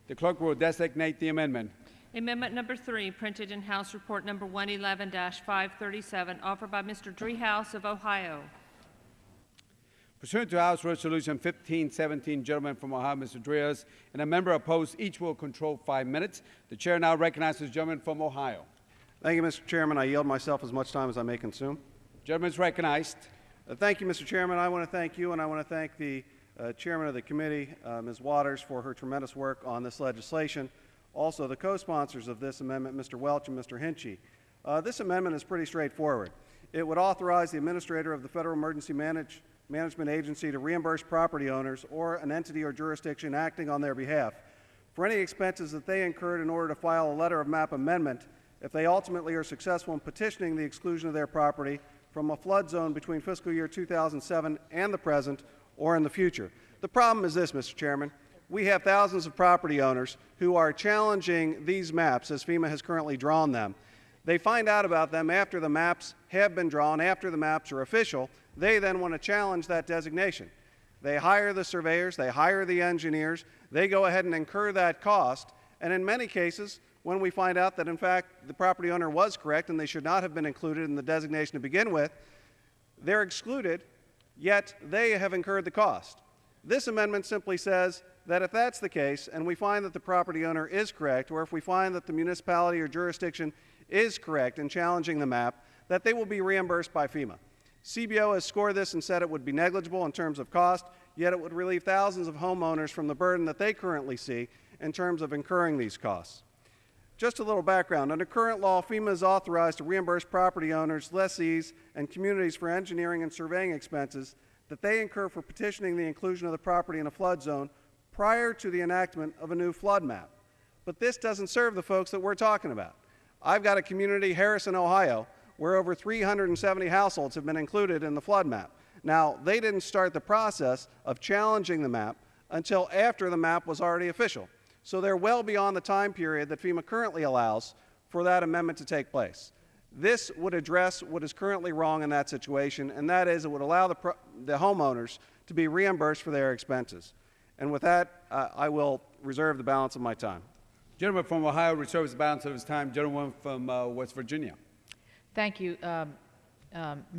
The clerk will designate the amendment. Amendment number 3, printed in House Report number 111-537, offered by Mr. Driehaus of Ohio. Pursuant to House Resolution 1517, gentleman from Ohio, Mr. Driehaus, and a member opposed, each will control 5 minutes. The chair now recognizes the gentleman from Ohio. Thank you, Mr. Chairman. I yield myself as much time as I may consume. Gentleman is recognized. Thank you, Mr. Chairman. I want to thank you, and I want to thank the chairman of the committee, Ms. Waters, for her tremendous work on this legislation. Also, the co-sponsors of this amendment, Mr. Welch and Mr. Hinchey. This amendment is pretty straightforward. It would authorize the administrator of the Federal Emergency Management Agency to reimburse property owners or an entity or jurisdiction acting on their behalf for any expenses that they incurred in order to file a letter of map amendment if they ultimately are successful in petitioning the exclusion of their property from a flood zone between fiscal year 2007 and the present or in the future. The problem is this, Mr. Chairman. We have thousands of property owners who are challenging these maps as FEMA has currently drawn them. They find out about them after the maps have been drawn, after the maps are official. They then want to challenge that designation. They hire the surveyors, they hire the engineers, they go ahead and incur that cost, and in many cases, when we find out that in fact the property owner was correct and they should not have been included in the designation to begin with, they're excluded, yet they have incurred the cost. This amendment simply says that if that's the case and we find that the property owner is correct, or if we find that the municipality or jurisdiction is correct in challenging the map, that they will be reimbursed by FEMA. CBO has scored this and said it would be negligible in terms of cost, yet it would relieve thousands of homeowners from the burden that they currently see in terms of incurring these costs. Just a little background. Under current law, FEMA is authorized to reimburse property owners, lessees, and communities for engineering and surveying expenses that they incur for petitioning the inclusion of the property in a flood zone prior to the enactment of a new flood map. But this doesn't serve the folks that we're talking about. I've got a community, Harrison, Ohio, where over 370 households have been included in the flood map. Now, they didn't start the process of challenging the map until after the map was already official. So they're well beyond the time period that FEMA currently allows for that amendment to take place. This would address what is currently wrong in that situation, and that is it would allow the homeowners to be reimbursed for their expenses. And with that, I will reserve the balance of my time. Gentleman from Ohio reserves the balance of his time. Gentleman from West Virginia. Thank you.